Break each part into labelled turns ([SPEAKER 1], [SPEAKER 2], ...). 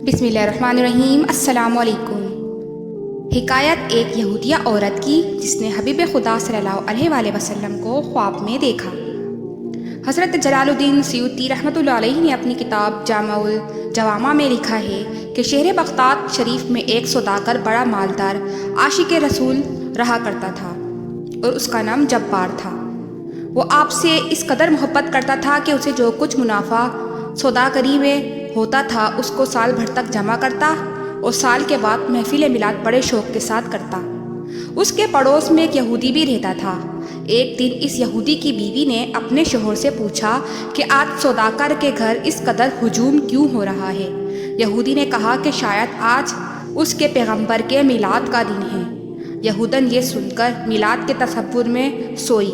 [SPEAKER 1] بسم اللہ الرحمن الرحیم۔ السلام علیکم۔ حکایت ایک یہودیہ عورت کی جس نے حبیب خدا صلی اللہ علیہ وآلہ وسلم کو خواب میں دیکھا۔ حضرت جلال الدین سیوطی رحمۃ اللہ علیہ نے اپنی کتاب جامع الجوامع میں لکھا ہے کہ شہر بغداد شریف میں ایک سوداگر بڑا مالدار عاشق رسول رہا کرتا تھا اور اس کا نام جبار تھا۔ وہ آپ سے اس قدر محبت کرتا تھا کہ اسے جو کچھ منافع سوداگری میں ہوتا تھا اس کو سال بھر تک جمع کرتا اور سال کے بعد محفل میلاد بڑے شوق کے ساتھ کرتا۔ اس کے پڑوس میں ایک یہودی بھی رہتا تھا۔ ایک دن اس یہودی کی بیوی نے اپنے شوہر سے پوچھا کہ آج سوداگر کے گھر اس قدر ہجوم کیوں ہو رہا ہے؟ یہودی نے کہا کہ شاید آج اس کے پیغمبر کے میلاد کا دن ہے۔ یہودن یہ سن کر میلاد کے تصور میں سوئی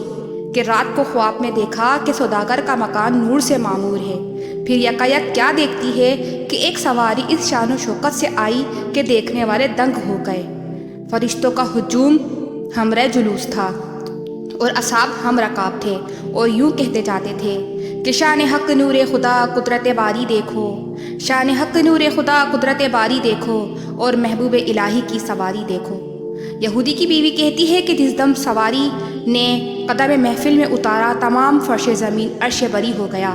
[SPEAKER 1] کہ رات کو خواب میں دیکھا کہ سوداگر کا مکان نور سے معمور ہے۔ پھر یکایک کیا دیکھتی ہے کہ ایک سواری اس شان و شوکت سے آئی کہ دیکھنے والے دنگ ہو گئے۔ فرشتوں کا ہجوم ہمراہ جلوس تھا اور اصحاب ہم رکاب تھے اور یوں کہتے جاتے تھے کہ شان حق نور خدا قدرت باری دیکھو، شان حق نور خدا قدرت باری دیکھو اور محبوب الہی کی سواری دیکھو۔ یہودی کی بیوی کہتی ہے کہ جس دم سواری نے قدم محفل میں اتارا تمام فرش زمین عرش بری ہو گیا،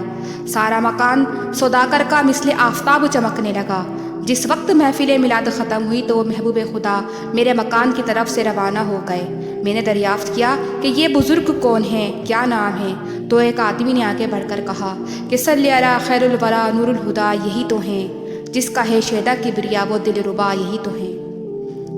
[SPEAKER 1] سارا مکان سوداگر کا مثل آفتاب چمکنے لگا۔ جس وقت محفل میلاد ختم ہوئی تو وہ محبوب خدا میرے مکان کی طرف سے روانہ ہو گئے۔ میں نے دریافت کیا کہ یہ بزرگ کون ہیں، کیا نام ہے؟ تو ایک آدمی نے آگے بڑھ کر کہا کہ صلی علی خیر الورا نور الہدا، یہی تو ہیں، جس کا ہے شیدا کبریا وہ دل ربا، یہی تو ہیں۔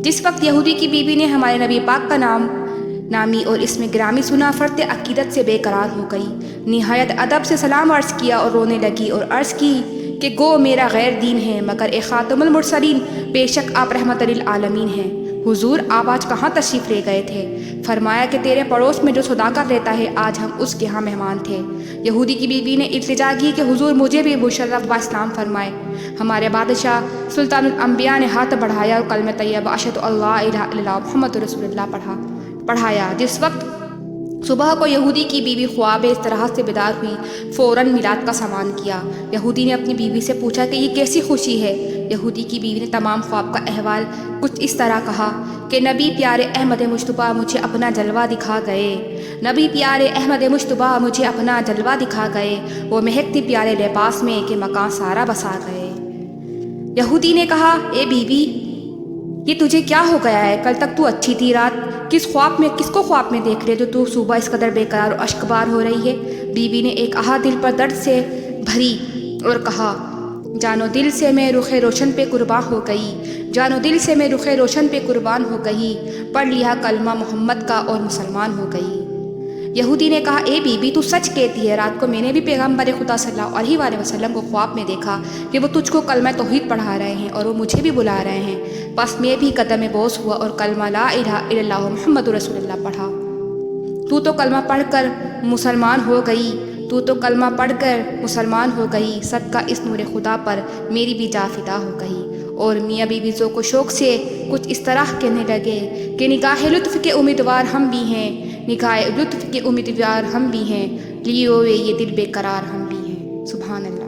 [SPEAKER 1] جس وقت یہودی کی بیوی نے ہمارے نبی پاک کا نامی اور اس میں گرامی سنا، فرط عقیدت سے بے قرار ہو گئی، نہایت ادب سے سلام عرض کیا اور رونے لگی اور عرض کی کہ گو میرا غیر دین ہے، مگر اے خاتم المرسلین، بے شک آپ رحمت للعالمین ہیں۔ حضور آپ آج کہاں تشریف لے گئے تھے؟ فرمایا کہ تیرے پڑوس میں جو سوداگر رہتا ہے آج ہم اس کے ہاں مہمان تھے۔ یہودی کی بیوی نے التجا کی کہ حضور مجھے بھی مشرف با اسلام فرمائے۔ ہمارے بادشاہ سلطان الانبیاء نے ہاتھ بڑھایا اور کلمہ طیبہ اشہد اللہ الہ الا اللہ محمد رسول اللہ پڑھایا۔ جس وقت صبح کو یہودی کی بیوی خواب اس طرح سے بیدار ہوئی، فوراً میلاد کا سامان کیا۔ یہودی نے اپنی بیوی سے پوچھا کہ یہ کیسی خوشی ہے؟ یہودی کی بیوی نے تمام خواب کا احوال کچھ اس طرح کہا کہ نبی پیارے احمد مجتبیٰ مجھے اپنا جلوہ دکھا گئے، نبی پیارے احمد مجتبیٰ مجھے اپنا جلوہ دکھا گئے، وہ مہکتی پیارے لباس میں کہ مکان سارا بسا گئے۔ یہودی نے کہا اے بیوی یہ تجھے کیا ہو گیا ہے؟ کل تک تو اچھی تھی، رات کس کو خواب میں دیکھ رہے جو تو صبح اس قدر بے قرار اور اشکبار ہو رہی ہے؟ بیوی نے ایک آہ دل پر درد سے بھری اور کہا جانو دل سے میں رخ روشن پہ قربان ہو گئی، جانو دل سے میں رخ روشن پہ قربان ہو گئی، پڑھ لیا کلمہ محمد کا اور مسلمان ہو گئی۔ یہودی نے کہا اے بی بی تو سچ کہتی ہے، رات کو میں نے بھی پیغمبر خدا صلی اللہ علیہ وآلہ وسلم کو خواب میں دیکھا کہ وہ تجھ کو کلمہ توحید پڑھا رہے ہیں اور وہ مجھے بھی بلا رہے ہیں۔ بس میں بھی قدم بوس ہوا اور کلمہ لا الہ الا اللہ محمد رسول اللہ پڑھا۔ تو تو کلمہ پڑھ کر مسلمان ہو گئی، تو تو کلمہ پڑھ کر مسلمان ہو گئی، صدقہ اس نور خدا پر میری بھی جا فدا ہو گئی۔ اور میاں بیوی ذوق و شوق سے کچھ اس طرح کہنے لگے کہ نگاہ لطف کے امیدوار ہم بھی ہیں، نگاہ لطف کے امیدوار ہم بھی ہیں، لیے ہوئے یہ دل بے قرار ہم بھی ہیں۔ سبحان اللہ۔